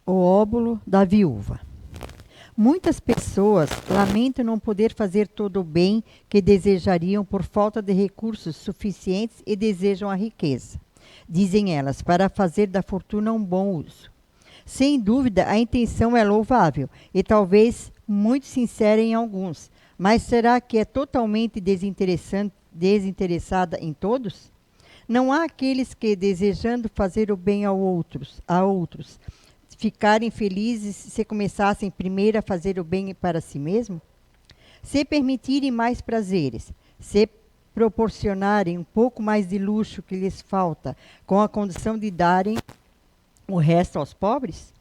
O óbolo da viúva. Muitas pessoas lamentam não poder fazer todo o bem que desejariam por falta de recursos suficientes e desejam a riqueza, dizem elas, para fazer da fortuna um bom uso. Sem dúvida, a intenção é louvável e talvez muito sincera em alguns, mas será que é totalmente desinteressada em todos? Não há aqueles que, desejando fazer o bem a outros, ficarem felizes se começassem primeiro a fazer o bem para si mesmo? Se permitirem mais prazeres, se proporcionarem um pouco mais de luxo que lhes falta, com a condição de darem o resto aos pobres?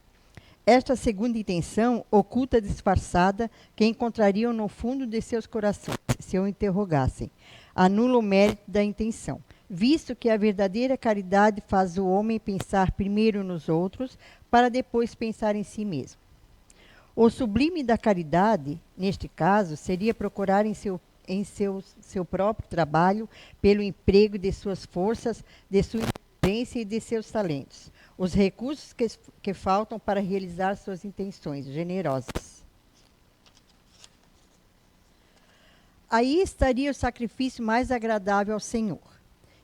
Esta segunda intenção, oculta, disfarçada, que encontrariam no fundo de seus corações, se o interrogassem, anula o mérito da intenção, visto que a verdadeira caridade faz o homem pensar primeiro nos outros, para depois pensar em si mesmo. O sublime da caridade, neste caso, seria procurar em seu próprio trabalho, pelo emprego de suas forças, de sua inteligência e de seus talentos, os recursos que faltam para realizar suas intenções generosas. Aí estaria o sacrifício mais agradável ao Senhor.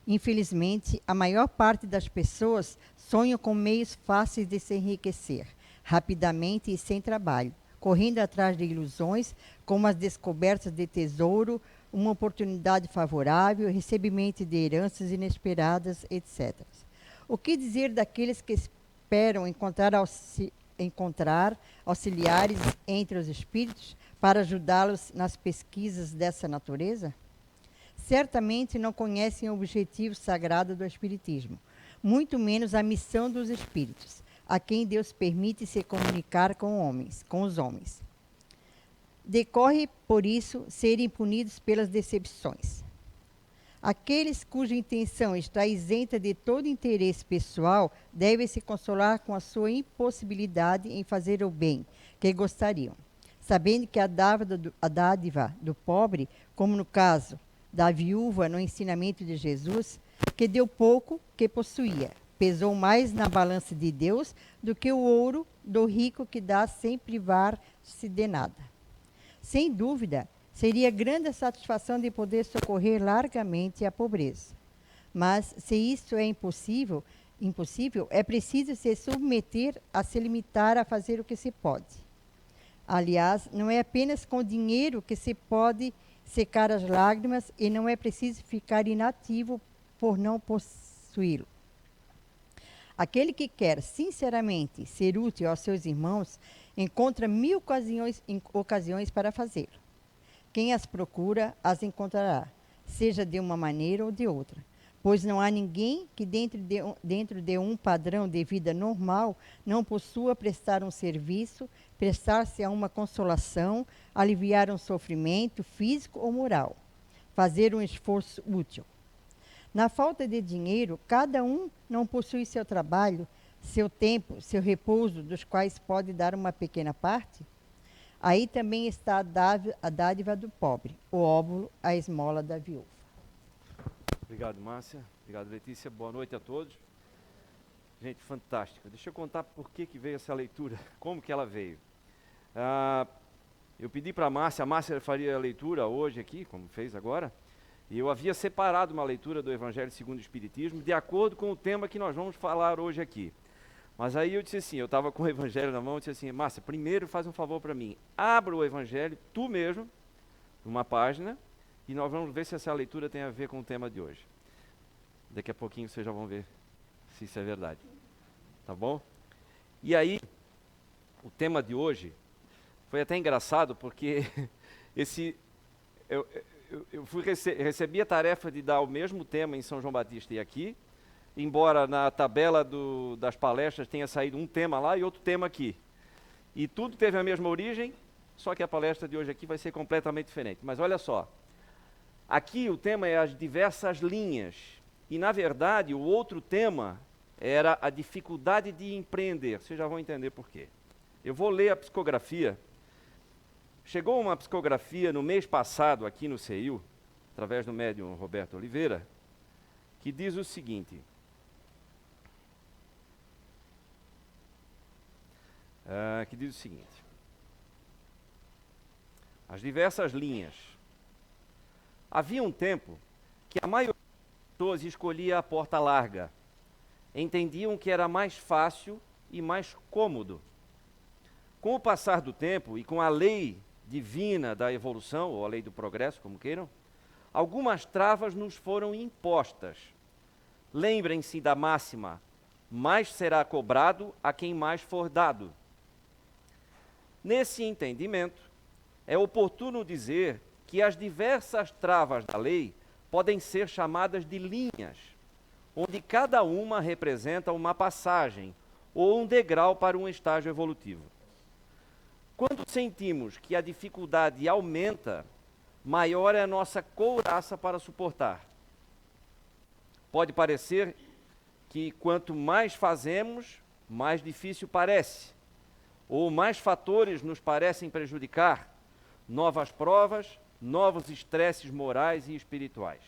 Infelizmente, a maior parte das pessoas sonham com meios fáceis de se enriquecer, rapidamente e sem trabalho, correndo atrás de ilusões, como as descobertas de tesouro, uma oportunidade favorável, recebimento de heranças inesperadas, etc. O que dizer daqueles que esperam encontrar auxiliares entre os espíritos para ajudá-los nas pesquisas dessa natureza? Certamente não conhecem o objetivo sagrado do Espiritismo, muito menos a missão dos espíritos, a quem Deus permite se comunicar com os homens. Decorre, por isso, serem punidos pelas decepções. Aqueles cuja intenção está isenta de todo interesse pessoal devem se consolar com a sua impossibilidade em fazer o bem que gostariam, sabendo que a dádiva do pobre, como no caso da viúva no ensinamento de Jesus, que deu pouco que possuía, pesou mais na balança de Deus do que o ouro do rico que dá sem privar-se de nada. Sem dúvida, seria grande a satisfação de poder socorrer largamente a pobreza. Mas, se isso é impossível, é preciso se submeter a se limitar a fazer o que se pode. Aliás, não é apenas com dinheiro que se pode secar as lágrimas e não é preciso ficar inativo por não possuí-lo. Aquele que quer sinceramente ser útil aos seus irmãos encontra 1000 ocasiões para fazê-lo. Quem as procura, as encontrará, seja de uma maneira ou de outra, pois não há ninguém que dentro de um padrão de vida normal não possua prestar um serviço, prestar-se a uma consolação, aliviar um sofrimento físico ou moral, fazer um esforço útil. Na falta de dinheiro, cada um não possui seu trabalho, seu tempo, seu repouso, dos quais pode dar uma pequena parte? Aí também está a dádiva do pobre, o óbolo, a esmola da viúva. Obrigado, Márcia. Obrigado, Letícia. Boa noite a todos. Gente, fantástica. Deixa eu contar por que veio essa leitura, como que ela veio. Eu pedi para a Márcia faria a leitura hoje aqui, como fez agora, e eu havia separado uma leitura do Evangelho segundo o Espiritismo, de acordo com o tema que nós vamos falar hoje aqui. Mas aí eu disse assim, eu estava com o Evangelho na mão, eu disse assim, Márcia, primeiro faz um favor para mim, abra o Evangelho, tu mesmo, numa página, e nós vamos ver se essa leitura tem a ver com o tema de hoje. Daqui a pouquinho vocês já vão ver se isso é verdade. Tá bom? E aí, o tema de hoje foi até engraçado, porque eu recebi a tarefa de dar o mesmo tema em São João Batista e aqui, embora na tabela das palestras tenha saído um tema lá e outro tema aqui. E tudo teve a mesma origem, só que a palestra de hoje aqui vai ser completamente diferente. Mas olha só, aqui o tema é as diversas linhas, e na verdade o outro tema era a dificuldade de empreender. Vocês já vão entender por quê. Eu vou ler a psicografia. Chegou uma psicografia no mês passado aqui no CEIU, através do médium Roberto Oliveira, que diz o seguinte: que diz o seguinte: as diversas linhas. Havia um tempo que a maioria das pessoas escolhia a porta larga. Entendiam que era mais fácil e mais cômodo. Com o passar do tempo e com a lei divina da evolução, ou a lei do progresso, como queiram, algumas travas nos foram impostas. Lembrem-se da máxima: mais será cobrado a quem mais for dado. Nesse entendimento, é oportuno dizer que as diversas travas da lei podem ser chamadas de linhas, onde cada uma representa uma passagem ou um degrau para um estágio evolutivo. Quando sentimos que a dificuldade aumenta, maior é a nossa couraça para suportar. Pode parecer que quanto mais fazemos, mais difícil parece, ou mais fatores nos parecem prejudicar, novas provas, novos estresses morais e espirituais.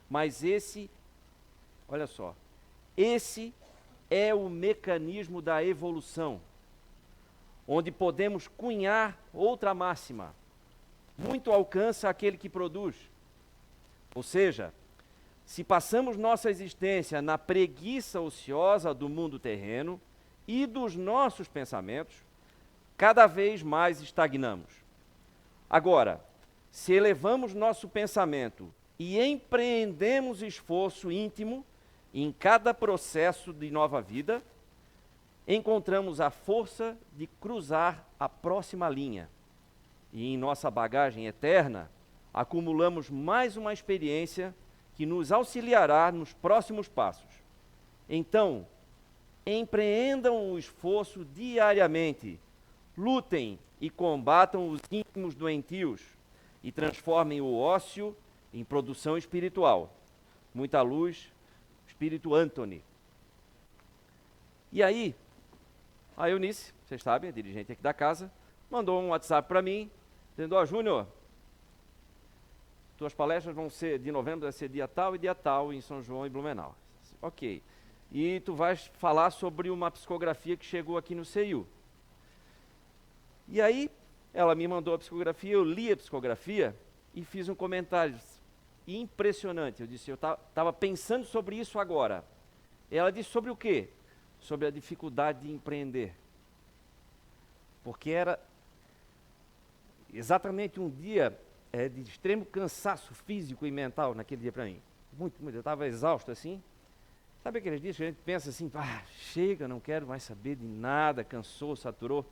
Mas olha só, esse é o mecanismo da evolução, onde podemos cunhar outra máxima: muito alcança aquele que produz. Ou seja, se passamos nossa existência na preguiça ociosa do mundo terreno e dos nossos pensamentos, cada vez mais estagnamos. Agora, se elevamos nosso pensamento e empreendemos esforço íntimo em cada processo de nova vida, encontramos a força de cruzar a próxima linha. E em nossa bagagem eterna, acumulamos mais uma experiência que nos auxiliará nos próximos passos. Então, empreendam o esforço diariamente, lutem e combatam os íntimos doentios e transformem o ócio em produção espiritual. Muita luz, Espírito Anthony. E aí, a Eunice, vocês sabem, a dirigente aqui da casa, mandou um WhatsApp para mim, dizendo: ó, Júnior, tuas palestras vão ser, de novembro vai ser dia tal e dia tal em São João e Blumenau. Ok. E tu vais falar sobre uma psicografia que chegou aqui no CEIU. E aí, ela me mandou a psicografia, eu li a psicografia e fiz um comentário impressionante. Eu disse: eu estava pensando sobre isso agora. Ela disse: sobre o quê? Sobre a dificuldade de empreender. Porque era exatamente um dia de extremo cansaço físico e mental naquele dia para mim. Muito, eu estava exausto assim. Sabe aqueles dias que a gente pensa assim: chega, não quero mais saber de nada, cansou, saturou,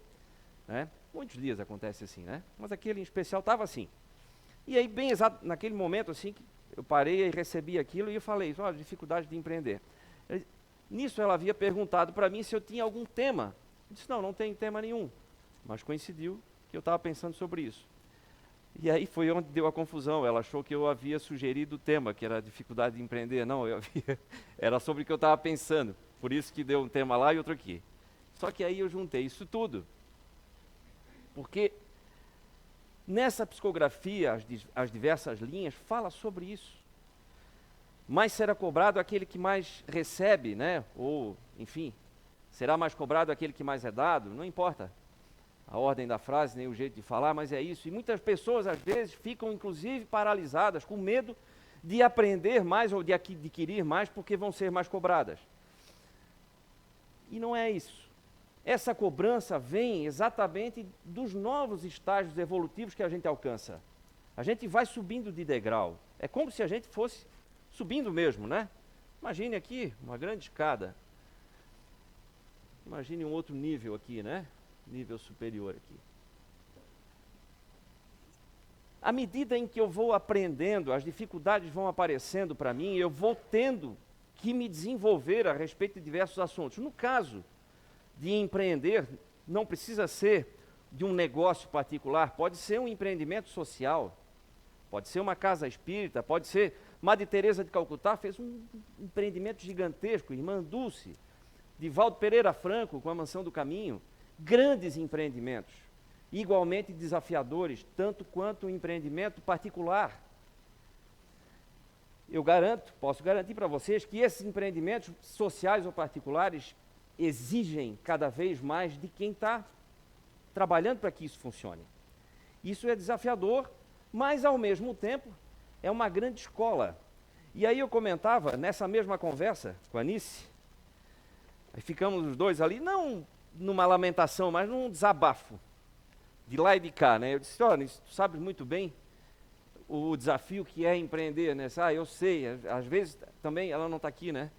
né? Muitos dias acontece assim, né? Mas aquele em especial estava assim. E aí, bem exato, naquele momento assim, que eu parei e recebi aquilo e eu falei: olha, dificuldade de empreender. Nisso ela havia perguntado para mim se eu tinha algum tema. Eu disse: não tenho tema nenhum. Mas coincidiu que eu estava pensando sobre isso. E aí foi onde deu a confusão. Ela achou que eu havia sugerido o tema, que era a dificuldade de empreender. Não, era sobre o que eu estava pensando. Por isso que deu um tema lá e outro aqui. Só que aí eu juntei isso tudo. Porque nessa psicografia, as diversas linhas, fala sobre isso. Mais será cobrado aquele que mais recebe, né? Ou, enfim, será mais cobrado aquele que mais é dado? Não importa a ordem da frase, nem o jeito de falar, mas é isso. E muitas pessoas, às vezes, ficam, inclusive, paralisadas, com medo de aprender mais ou de adquirir mais, porque vão ser mais cobradas. E não é isso. Essa cobrança vem exatamente dos novos estágios evolutivos que a gente alcança. A gente vai subindo de degrau. É como se a gente fosse subindo mesmo, né? Imagine aqui uma grande escada. Imagine um outro nível aqui, né? Nível superior aqui. À medida em que eu vou aprendendo, as dificuldades vão aparecendo para mim, eu vou tendo que me desenvolver a respeito de diversos assuntos. No caso de empreender, não precisa ser de um negócio particular, pode ser um empreendimento social, pode ser uma casa espírita, pode ser... Madre Teresa de Calcutá fez um empreendimento gigantesco, Irmã Dulce, Divaldo Pereira Franco com a Mansão do Caminho, grandes empreendimentos, igualmente desafiadores, tanto quanto o empreendimento particular. Eu posso garantir para vocês que esses empreendimentos sociais ou particulares exigem cada vez mais de quem está trabalhando para que isso funcione. Isso é desafiador, mas ao mesmo tempo é uma grande escola. E aí eu comentava, nessa mesma conversa com a Anice, aí ficamos os dois ali, não numa lamentação, mas num desabafo, de lá e de cá, né? Eu disse, olha, tu sabes muito bem o desafio que é empreender, né? Eu sei, às vezes também, ela não está aqui, né?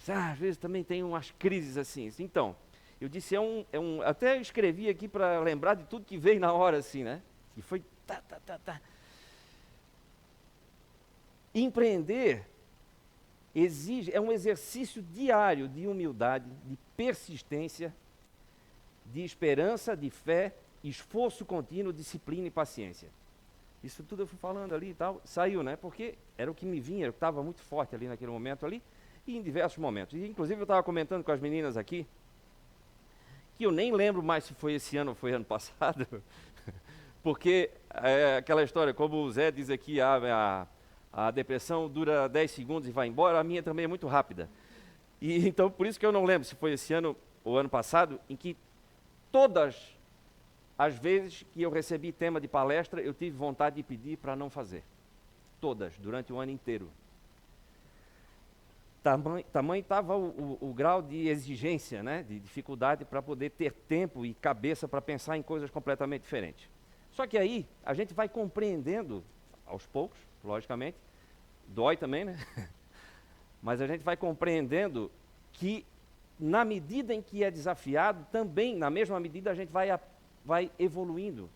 Às vezes também tem umas crises assim. Então, eu disse, até escrevi aqui para lembrar de tudo que veio na hora, assim, né? E foi tá. Empreender é um exercício diário de humildade, de persistência, de esperança, de fé, esforço contínuo, disciplina e paciência. Isso tudo eu fui falando ali e tal, saiu, né? Porque era o que me vinha, eu estava muito forte ali naquele momento ali, e em diversos momentos. E, inclusive, eu estava comentando com as meninas aqui, que eu nem lembro mais se foi esse ano ou foi ano passado, porque aquela história, como o Zé diz aqui, a depressão dura 10 segundos e vai embora, a minha também é muito rápida. E então, por isso que eu não lembro se foi esse ano ou ano passado, em que todas as vezes que eu recebi tema de palestra, eu tive vontade de pedir para não fazer. Todas, durante o ano inteiro. Tamanho estava o grau de exigência, né, de dificuldade para poder ter tempo e cabeça para pensar em coisas completamente diferentes. Só que aí a gente vai compreendendo, aos poucos, logicamente, dói também, né? Mas a gente vai compreendendo que, na medida em que é desafiado, também, na mesma medida, a gente vai evoluindo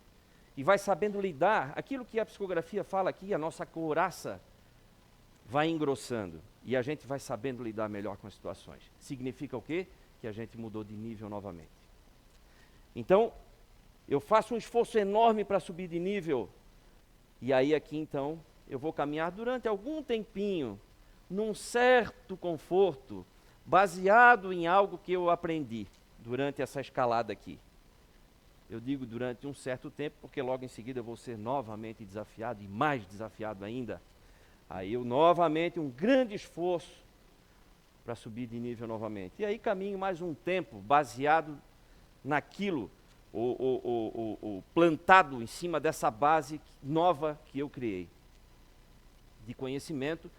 e vai sabendo lidar. Aquilo que a psicografia fala aqui, a nossa couraça vai engrossando e a gente vai sabendo lidar melhor com as situações. Significa o quê? Que a gente mudou de nível novamente. Então, eu faço um esforço enorme para subir de nível e aí aqui então eu vou caminhar durante algum tempinho num certo conforto, baseado em algo que eu aprendi durante essa escalada aqui. Eu digo durante um certo tempo, porque logo em seguida eu vou ser novamente desafiado e mais desafiado ainda. Aí eu novamente, um grande esforço para subir de nível novamente. E aí caminho mais um tempo, baseado naquilo, plantado em cima dessa base nova que eu criei. De conhecimento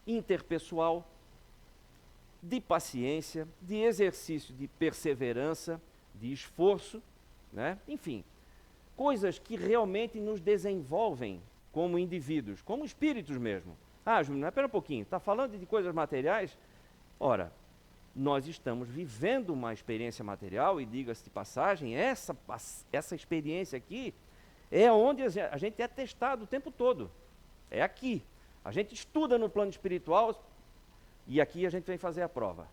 interpessoal, de paciência, de exercício de perseverança, de esforço, né? Enfim, coisas que realmente nos desenvolvem como indivíduos, como espíritos mesmo. Júnior, espera um pouquinho, está falando de coisas materiais? Ora, nós estamos vivendo uma experiência material, e diga-se de passagem, essa experiência aqui é onde a gente é testado o tempo todo. É aqui. A gente estuda no plano espiritual e aqui a gente vem fazer a prova.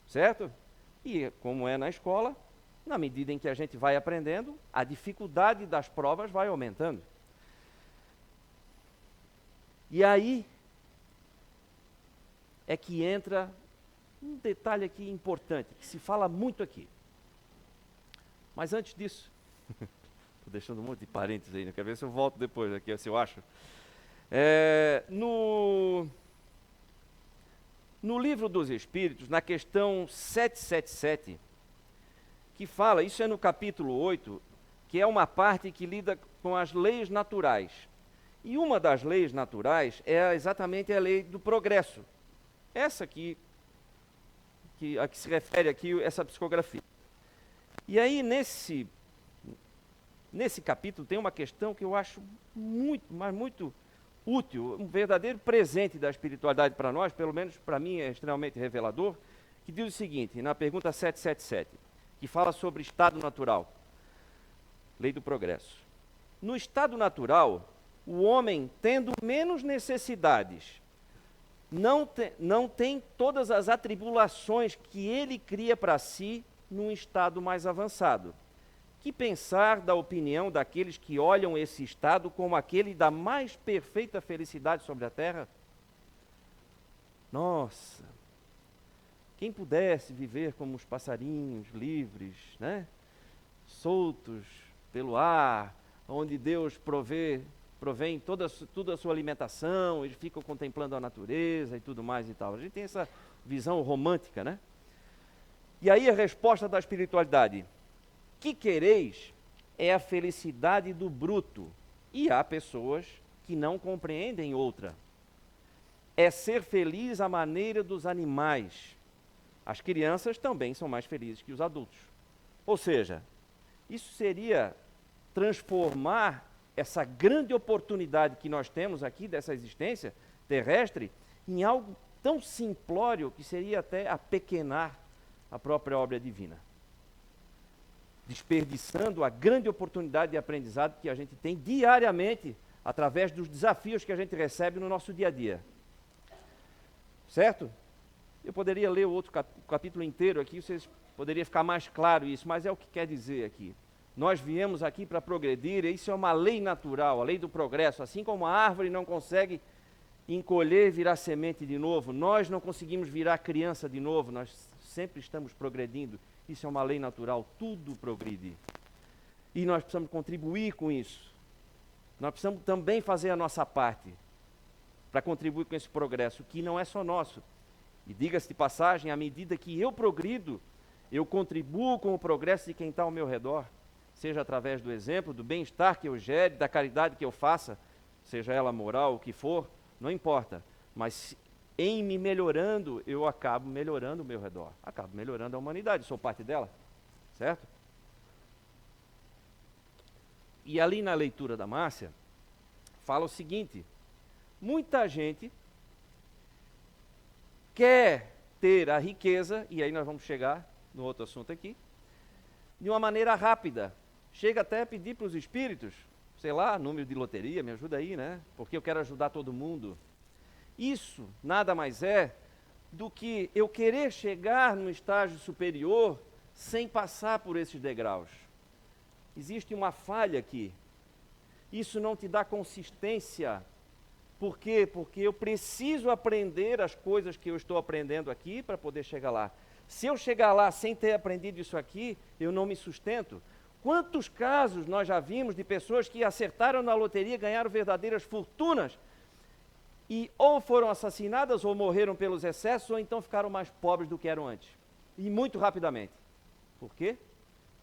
Certo? E como é na escola, na medida em que a gente vai aprendendo, a dificuldade das provas vai aumentando. E aí é que entra um detalhe aqui importante, que se fala muito aqui. Mas antes disso, estou deixando um monte de parênteses aí, né? Quero ver se eu volto depois aqui, se eu acho. No Livro dos Espíritos, na questão 777, que fala, isso é no capítulo 8, que é uma parte que lida com as leis naturais. E uma das leis naturais é exatamente a lei do progresso. Essa aqui, a que se refere aqui, essa psicografia. E aí, nesse capítulo, tem uma questão que eu acho muito útil, um verdadeiro presente da espiritualidade para nós, pelo menos para mim é extremamente revelador, que diz o seguinte, na pergunta 777, que fala sobre estado natural, lei do progresso. No estado natural, o homem, tendo menos necessidades, não tem todas as atribulações que ele cria para si num estado mais avançado. Que pensar da opinião daqueles que olham esse estado como aquele da mais perfeita felicidade sobre a terra? Nossa, quem pudesse viver como os passarinhos livres, né? Soltos pelo ar, onde Deus provém toda a sua alimentação, eles ficam contemplando a natureza e tudo mais e tal. A gente tem essa visão romântica, né? E aí a resposta da espiritualidade: que quereis é a felicidade do bruto, e há pessoas que não compreendem outra. É ser feliz à maneira dos animais. As crianças também são mais felizes que os adultos. Ou seja, isso seria transformar essa grande oportunidade que nós temos aqui dessa existência terrestre em algo tão simplório que seria até apequenar a própria obra divina, desperdiçando a grande oportunidade de aprendizado que a gente tem diariamente através dos desafios que a gente recebe no nosso dia a dia. Certo? Eu poderia ler o outro capítulo inteiro aqui, vocês poderia ficar mais claro isso, mas é o que quer dizer aqui. Nós viemos aqui para progredir, e isso é uma lei natural, a lei do progresso. Assim como a árvore não consegue encolher e virar semente de novo, nós não conseguimos virar criança de novo, nós sempre estamos progredindo. Isso é uma lei natural, tudo progride. E nós precisamos contribuir com isso. Nós precisamos também fazer a nossa parte para contribuir com esse progresso, que não é só nosso. E diga-se de passagem, à medida que eu progrido, eu contribuo com o progresso de quem está ao meu redor, seja através do exemplo, do bem-estar que eu gere, da caridade que eu faça, seja ela moral, o que for, não importa. Mas em me melhorando, eu acabo melhorando o meu redor, acabo melhorando a humanidade, sou parte dela, certo? E ali na leitura da Márcia, fala o seguinte: muita gente quer ter a riqueza, e aí nós vamos chegar no outro assunto aqui, de uma maneira rápida. Chega até a pedir para os espíritos, sei lá, número de loteria, me ajuda aí, né? Porque eu quero ajudar todo mundo. Isso nada mais é do que eu querer chegar no estágio superior sem passar por esses degraus. Existe uma falha aqui. Isso não te dá consistência. Por quê? Porque eu preciso aprender as coisas que eu estou aprendendo aqui para poder chegar lá. Se eu chegar lá sem ter aprendido isso aqui, eu não me sustento. Quantos casos nós já vimos de pessoas que acertaram na loteria e ganharam verdadeiras fortunas e ou foram assassinadas ou morreram pelos excessos ou então ficaram mais pobres do que eram antes. E muito rapidamente. Por quê?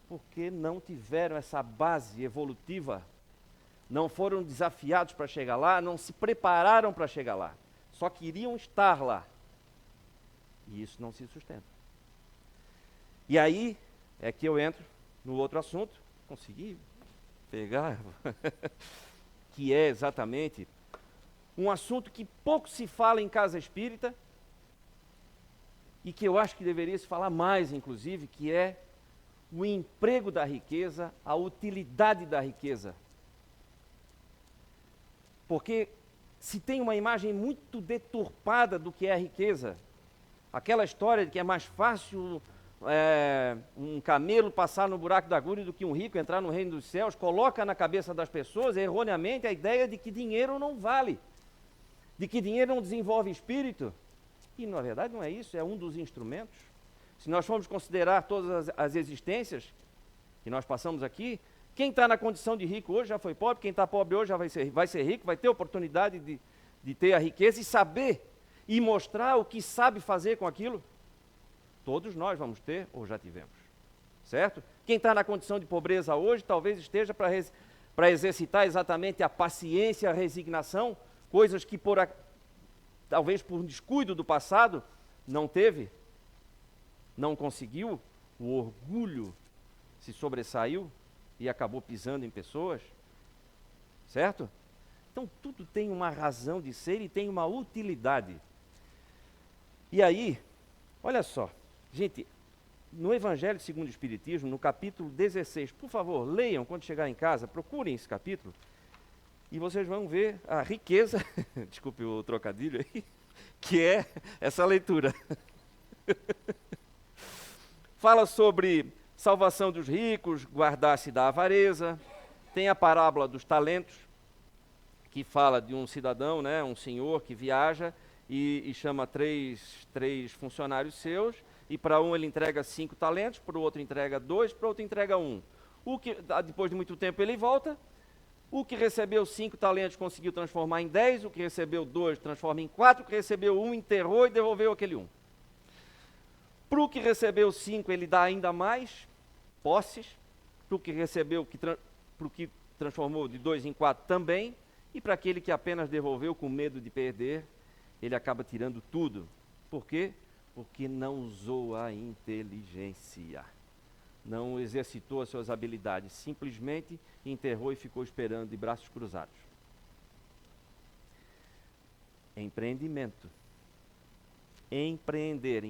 Porque não tiveram essa base evolutiva. Não foram desafiados para chegar lá, não se prepararam para chegar lá. Só queriam estar lá. E isso não se sustenta. E aí é que eu entro no outro assunto, consegui pegar, que é exatamente um assunto que pouco se fala em casa espírita e que eu acho que deveria se falar mais, inclusive, que é o emprego da riqueza, a utilidade da riqueza. Porque se tem uma imagem muito deturpada do que é a riqueza, aquela história de que é mais fácil um camelo passar no buraco da agulha do que um rico entrar no reino dos céus, coloca na cabeça das pessoas erroneamente a ideia de que dinheiro não vale, de que dinheiro não desenvolve espírito. E na verdade não é isso, é um dos instrumentos. Se nós formos considerar todas as existências que nós passamos aqui, quem está na condição de rico hoje já foi pobre, quem está pobre hoje já vai ser rico, vai ter oportunidade de ter a riqueza e saber e mostrar o que sabe fazer com aquilo. Todos nós vamos ter ou já tivemos, certo? Quem está na condição de pobreza hoje talvez esteja para exercitar exatamente a paciência, a resignação, coisas que talvez por descuido do passado não teve, não conseguiu, o orgulho se sobressaiu e acabou pisando em pessoas, certo? Então tudo tem uma razão de ser e tem uma utilidade. E aí, olha só, gente, no Evangelho segundo o Espiritismo, no capítulo 16, por favor, leiam quando chegar em casa, procurem esse capítulo, e vocês vão ver a riqueza, desculpe o trocadilho aí, que é essa leitura. Fala sobre salvação dos ricos, guardar-se da avareza. Tem a parábola dos talentos, que fala de um cidadão, né, um senhor que viaja e chama três funcionários seus, e para um ele entrega 5 talentos, para o outro entrega 2, para o outro entrega 1. Depois de muito tempo ele volta, o que recebeu 5 talentos conseguiu transformar em 10, o que recebeu 2 transforma em 4, o que recebeu 1 enterrou e devolveu aquele 1. Para o que recebeu 5, ele dá ainda mais posses. Para o que recebeu, para o que transformou de 2 em 4 também. E para aquele que apenas devolveu com medo de perder, ele acaba tirando tudo. Por quê? Porque não usou a inteligência. Não exercitou as suas habilidades. Simplesmente enterrou e ficou esperando de braços cruzados. Empreendimento. Empreender.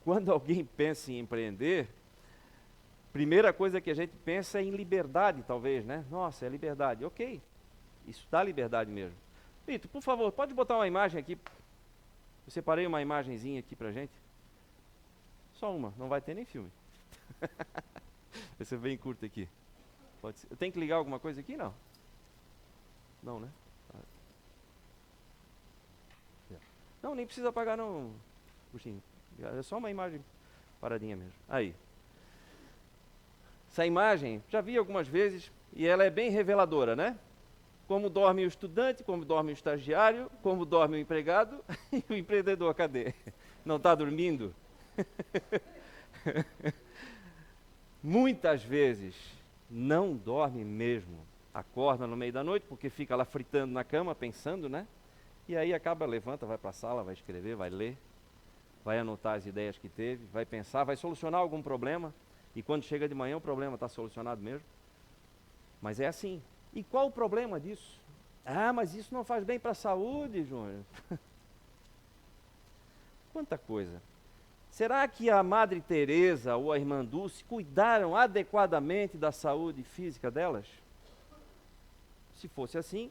Quando alguém pensa em empreender, primeira coisa que a gente pensa é em liberdade, talvez, né? Nossa, é liberdade. Ok, isso dá liberdade mesmo. Vitor, por favor, pode botar uma imagem aqui. Eu separei uma imagenzinha aqui pra gente. Só uma, não vai ter nem filme. Esse é bem curto aqui. Pode ser. Eu tenho que ligar alguma coisa aqui? Não. Não, né? Não, nem precisa apagar não, Puxinho. É só uma imagem paradinha mesmo. Aí. Essa imagem, já vi algumas vezes, e ela é bem reveladora, né? Como dorme o estudante, como dorme o estagiário, como dorme o empregado e o empreendedor, cadê? Não está dormindo? Muitas vezes não dorme mesmo. Acorda no meio da noite, porque fica lá fritando na cama, pensando, né? E aí acaba, levanta, vai para a sala, vai escrever, vai ler, vai anotar as ideias que teve, vai pensar, vai solucionar algum problema. E quando chega de manhã o problema está solucionado mesmo. Mas é assim. E qual o problema disso? Ah, mas isso não faz bem para a saúde, Júnior. Quanta coisa. Será que a Madre Teresa ou a Irmã Dulce cuidaram adequadamente da saúde física delas? Se fosse assim,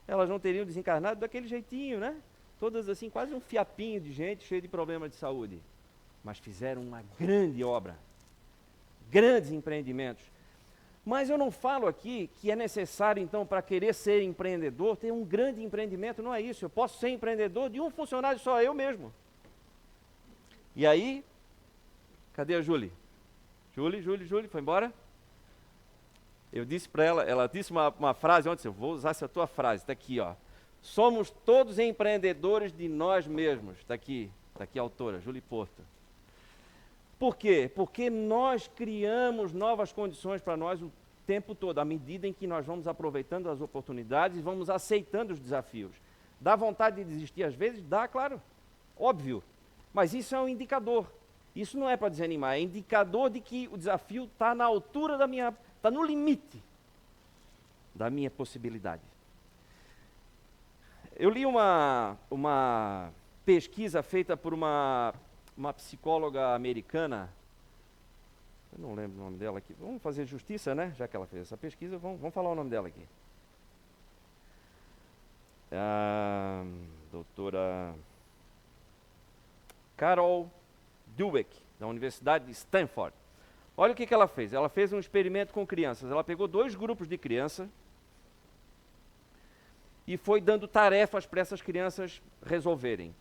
elas não teriam desencarnado daquele jeitinho, né? Todas assim, quase um fiapinho de gente cheio de problemas de saúde. Mas fizeram uma grande obra, grandes empreendimentos. Mas eu não falo aqui que é necessário, então, para querer ser empreendedor, ter um grande empreendimento, não é isso. Eu posso ser empreendedor de um funcionário só, eu mesmo. E aí, cadê a Júlia? Júlia, foi embora? Eu disse para ela disse uma frase ontem, eu vou usar essa tua frase, está aqui, ó. Somos todos empreendedores de nós mesmos. Está aqui a autora, Júlia Porto. Por quê? Porque nós criamos novas condições para nós o tempo todo, à medida em que nós vamos aproveitando as oportunidades e vamos aceitando os desafios. Dá vontade de desistir às vezes? Dá, claro, óbvio. Mas isso é um indicador. Isso não é para desanimar, é indicador de que o desafio está na altura da minha, está no limite da minha possibilidade. Eu li uma pesquisa feita por uma psicóloga americana, eu não lembro o nome dela aqui, vamos fazer justiça, né? Já que ela fez essa pesquisa, vamos falar o nome dela aqui. A doutora Carol Dweck, da Universidade de Stanford. Olha o que ela fez. Ela fez um experimento com crianças. Ela pegou 2 grupos de crianças e foi dando tarefas para essas crianças resolverem.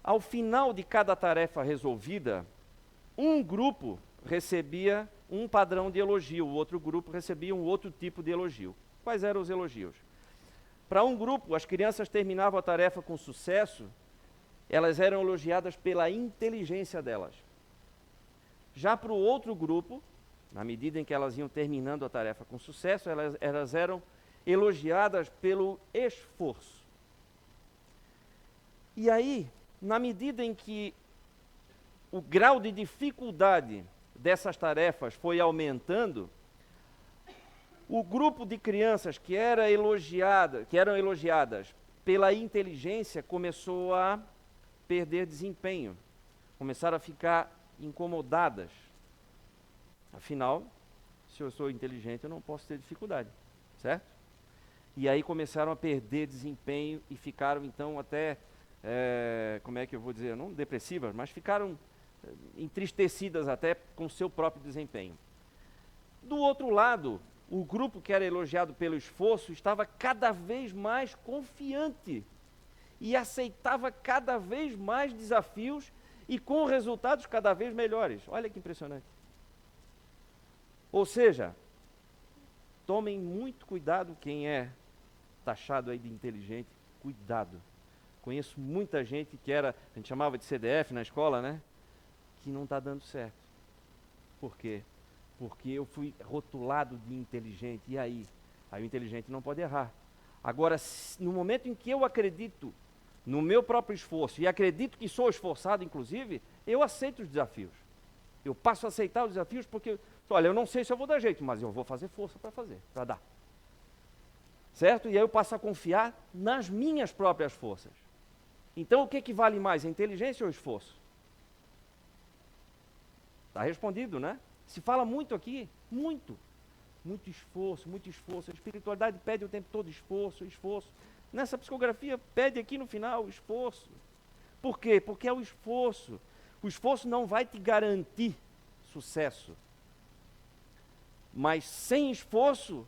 Ao final de cada tarefa resolvida, um grupo recebia um padrão de elogio, o outro grupo recebia um outro tipo de elogio. Quais eram os elogios? Para um grupo, as crianças terminavam a tarefa com sucesso, elas eram elogiadas pela inteligência delas. Já para o outro grupo, na medida em que elas iam terminando a tarefa com sucesso, elas eram elogiadas pelo esforço. E aí, na medida em que o grau de dificuldade dessas tarefas foi aumentando, o grupo de crianças que eram elogiadas pela inteligência começou a perder desempenho, começaram a ficar incomodadas. Afinal, se eu sou inteligente, eu não posso ter dificuldade, certo? E aí começaram a perder desempenho e ficaram então até, como é que eu vou dizer, não depressivas, mas ficaram entristecidas até com o seu próprio desempenho. Do outro lado, o grupo que era elogiado pelo esforço estava cada vez mais confiante e aceitava cada vez mais desafios e com resultados cada vez melhores. Olha que impressionante. Ou seja, tomem muito cuidado quem é taxado aí de inteligente, cuidado. Conheço muita gente que era, a gente chamava de CDF na escola, né? Que não está dando certo. Por quê? Porque eu fui rotulado de inteligente. E aí? Aí o inteligente não pode errar. Agora, no momento em que eu acredito no meu próprio esforço, e acredito que sou esforçado, inclusive, eu aceito os desafios. Eu passo a aceitar os desafios porque, olha, eu não sei se eu vou dar jeito, mas eu vou fazer força para fazer, para dar. Certo? E aí eu passo a confiar nas minhas próprias forças. Então, o que vale mais, a inteligência ou o esforço? Está respondido, né? Se fala muito aqui, muito. Muito esforço, muito esforço. A espiritualidade pede o tempo todo esforço, esforço. Nessa psicografia, pede aqui no final esforço. Por quê? Porque é o esforço. O esforço não vai te garantir sucesso. Mas sem esforço,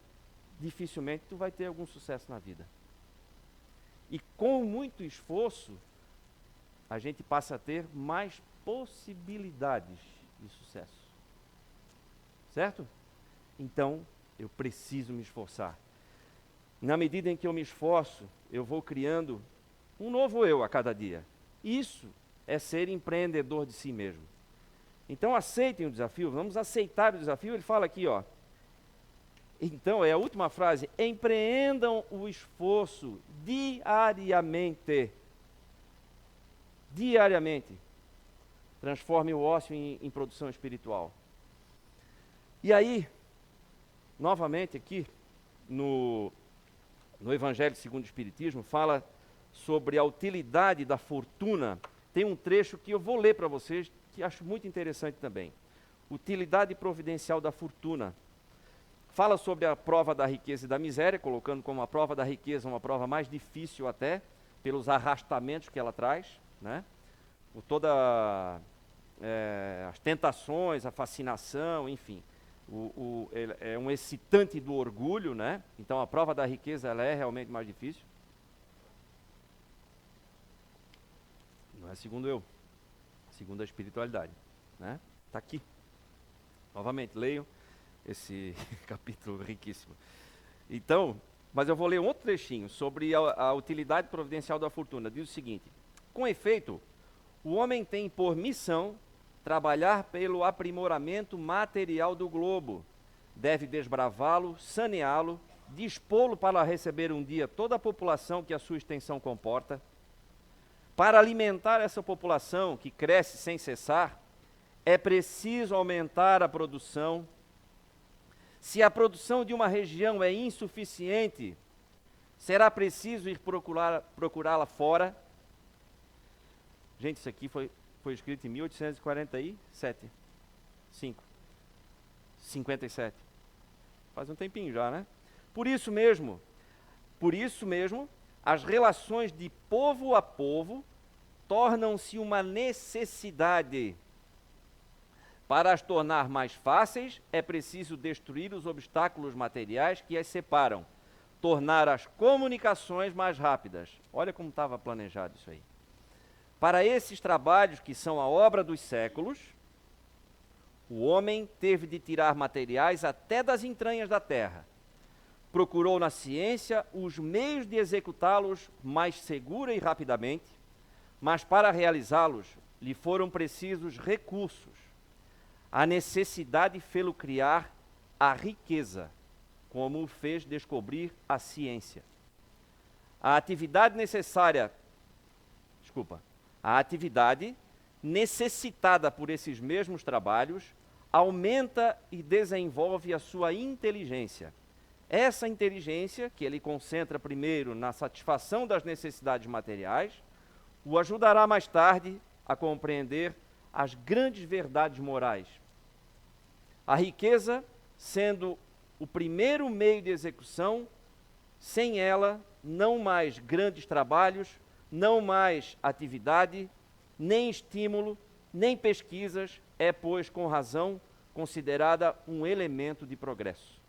dificilmente tu vai ter algum sucesso na vida. E com muito esforço, a gente passa a ter mais possibilidades de sucesso. Certo? Então, eu preciso me esforçar. Na medida em que eu me esforço, eu vou criando um novo eu a cada dia. Isso é ser empreendedor de si mesmo. Então, aceitem o desafio, vamos aceitar o desafio. Ele fala aqui, ó. Então, é a última frase: empreendam o esforço diariamente. Diariamente. Transforme o ócio em produção espiritual. E aí, novamente aqui, no Evangelho segundo o Espiritismo, fala sobre a utilidade da fortuna. Tem um trecho que eu vou ler para vocês, que acho muito interessante também. Utilidade providencial da fortuna. Fala sobre a prova da riqueza e da miséria, colocando como a prova da riqueza uma prova mais difícil até, pelos arrastamentos que ela traz, né? Por todas as tentações, a fascinação, enfim. É um excitante do orgulho, né? Então a prova da riqueza ela é realmente mais difícil. Não é segundo eu, segundo a espiritualidade, né? Está aqui. Novamente, leiam esse capítulo riquíssimo. Então, mas eu vou ler um outro trechinho sobre a utilidade providencial da fortuna. Diz o seguinte: com efeito, o homem tem por missão trabalhar pelo aprimoramento material do globo. Deve desbravá-lo, saneá-lo, dispô-lo para receber um dia toda a população que a sua extensão comporta. Para alimentar essa população que cresce sem cessar, é preciso aumentar a produção. Se a produção de uma região é insuficiente, será preciso ir procurá-la fora. Gente, isso aqui foi escrito em 1847. 57. Faz um tempinho já, né? Por isso mesmo, as relações de povo a povo tornam-se uma necessidade. Para as tornar mais fáceis, é preciso destruir os obstáculos materiais que as separam, tornar as comunicações mais rápidas. Olha como estava planejado isso aí. Para esses trabalhos, que são a obra dos séculos, o homem teve de tirar materiais até das entranhas da terra. Procurou na ciência os meios de executá-los mais segura e rapidamente, mas para realizá-los lhe foram precisos recursos. A necessidade fê-lo criar a riqueza, como o fez descobrir a ciência. A atividade necessitada por esses mesmos trabalhos aumenta e desenvolve a sua inteligência. Essa inteligência, que ele concentra primeiro na satisfação das necessidades materiais, o ajudará mais tarde a compreender as grandes verdades morais. A riqueza, sendo o primeiro meio de execução, sem ela, não mais grandes trabalhos, não mais atividade, nem estímulo, nem pesquisas, é, pois, com razão, considerada um elemento de progresso.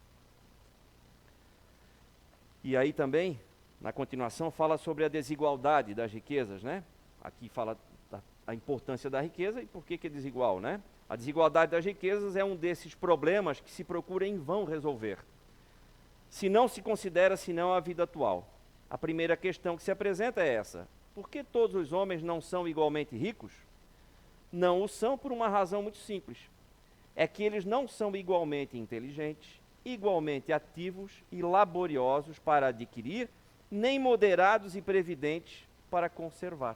E aí também, na continuação, fala sobre a desigualdade das riquezas, né? Aqui fala a importância da riqueza e por que é desigual, né? A desigualdade das riquezas é um desses problemas que se procura em vão resolver, se não se considera senão a vida atual. A primeira questão que se apresenta é essa: por que todos os homens não são igualmente ricos? Não o são por uma razão muito simples. É que eles não são igualmente inteligentes, igualmente ativos e laboriosos para adquirir, nem moderados e previdentes para conservar.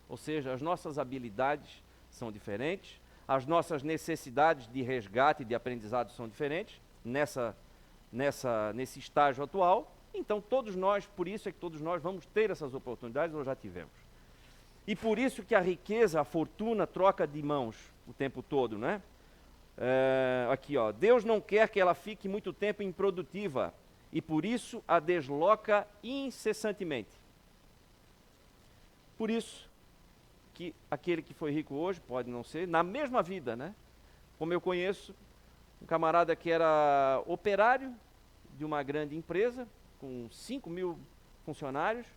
Ou seja, as nossas habilidades são diferentes, as nossas necessidades de resgate e de aprendizado são diferentes nesse estágio atual. Então todos nós, por isso é que todos nós vamos ter essas oportunidades, ou já tivemos. E por isso que a riqueza, a fortuna troca de mãos o tempo todo, né? Aqui, ó, Deus não quer que ela fique muito tempo improdutiva e por isso a desloca incessantemente. Por isso que aquele que foi rico hoje, pode não ser, na mesma vida, né? Como eu conheço um camarada que era operário de uma grande empresa, com 5.000 funcionários,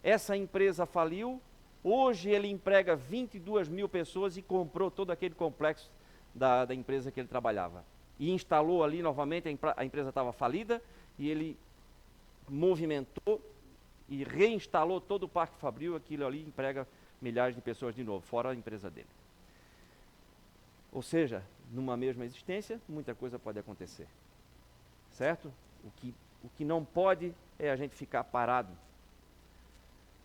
essa empresa faliu, hoje ele emprega 22.000 pessoas e comprou todo aquele complexo da empresa que ele trabalhava. E instalou ali novamente, a empresa estava falida, e ele movimentou e reinstalou todo o Parque Fabril, aquilo ali emprega milhares de pessoas de novo, fora a empresa dele. Ou seja, numa mesma existência, muita coisa pode acontecer. Certo? O que não pode é a gente ficar parado.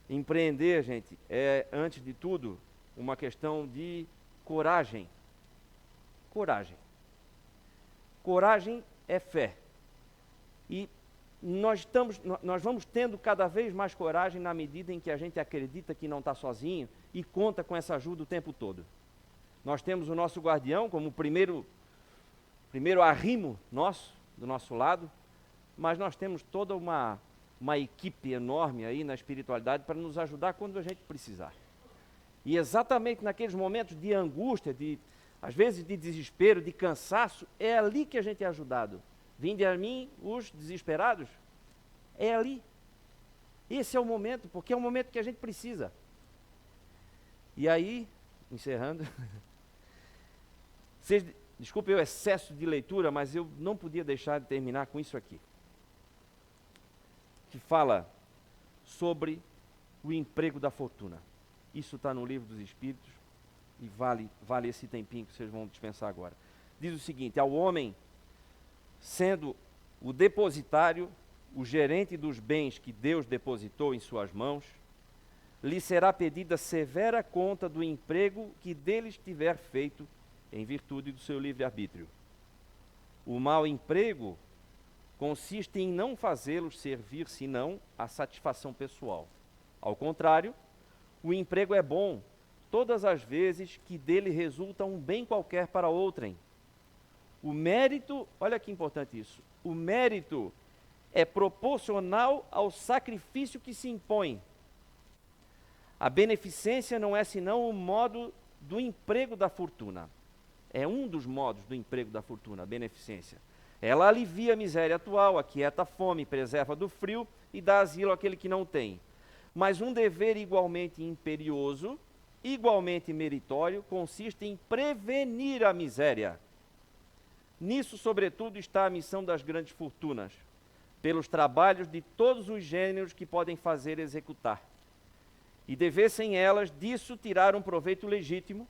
Empreender, gente, é, antes de tudo, uma questão de coragem. Coragem. Coragem é fé. E nós vamos tendo cada vez mais coragem na medida em que a gente acredita que não está sozinho e conta com essa ajuda o tempo todo. Nós temos o nosso guardião como primeiro arrimo nosso, do nosso lado, mas nós temos toda uma equipe enorme aí na espiritualidade para nos ajudar quando a gente precisar. E exatamente naqueles momentos de angústia, às vezes de desespero, de cansaço, é ali que a gente é ajudado. Vinde a mim os desesperados. É ali. Esse é o momento, porque é o momento que a gente precisa. E aí, encerrando, desculpe o excesso de leitura, mas eu não podia deixar de terminar com isso aqui. Que fala sobre o emprego da fortuna. Isso está no Livro dos Espíritos e vale esse tempinho que vocês vão dispensar agora. Diz o seguinte: ao homem, sendo o depositário, o gerente dos bens que Deus depositou em suas mãos, lhe será pedida severa conta do emprego que deles tiver feito em virtude do seu livre-arbítrio. O mau emprego consiste em não fazê-los servir senão a satisfação pessoal. Ao contrário, o emprego é bom todas as vezes que dele resulta um bem qualquer para outrem. O mérito, olha que importante isso, o mérito é proporcional ao sacrifício que se impõe. A beneficência não é senão o modo do emprego da fortuna. É um dos modos do emprego da fortuna, a beneficência. Ela alivia a miséria atual, aquieta a fome, preserva do frio e dá asilo àquele que não tem. Mas um dever igualmente imperioso, igualmente meritório, consiste em prevenir a miséria. Nisso, sobretudo, está a missão das grandes fortunas, pelos trabalhos de todos os gêneros que podem fazer executar. E devessem elas disso tirar um proveito legítimo,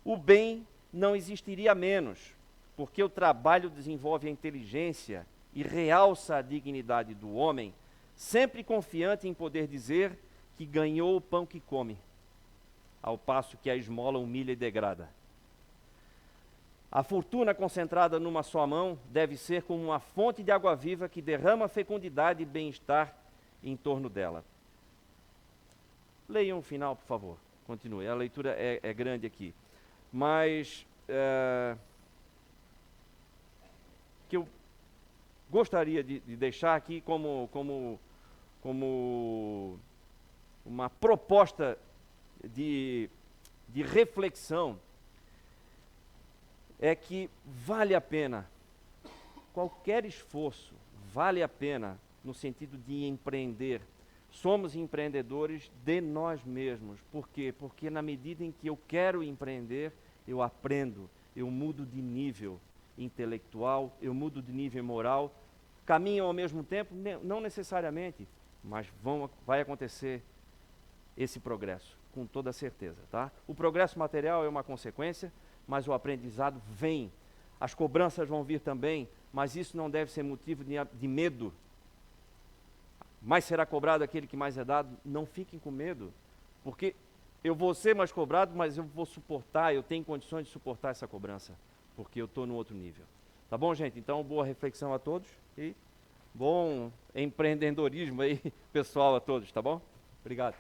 o bem não existiria menos, porque o trabalho desenvolve a inteligência e realça a dignidade do homem, sempre confiante em poder dizer que ganhou o pão que come, ao passo que a esmola humilha e degrada. A fortuna concentrada numa só mão deve ser como uma fonte de água viva que derrama fecundidade e bem-estar em torno dela. Leiam o final, por favor. Continue. A leitura é grande aqui. Mas que eu gostaria de deixar aqui como uma proposta de reflexão é que vale a pena, qualquer esforço vale a pena no sentido de empreender. Somos empreendedores de nós mesmos. Por quê? Porque na medida em que eu quero empreender, eu aprendo, eu mudo de nível intelectual, eu mudo de nível moral. Caminham ao mesmo tempo? Não necessariamente. mas vai acontecer esse progresso, com toda certeza, tá? O progresso material é uma consequência, mas o aprendizado vem. As cobranças vão vir também, mas isso não deve ser motivo de medo. Mais será cobrado aquele que mais é dado. Não fiquem com medo, porque eu vou ser mais cobrado, mas eu vou suportar, eu tenho condições de suportar essa cobrança, porque eu estou no outro nível. Tá bom, gente? Então, boa reflexão a todos e bom empreendedorismo aí, pessoal, a todos, tá bom? Obrigado.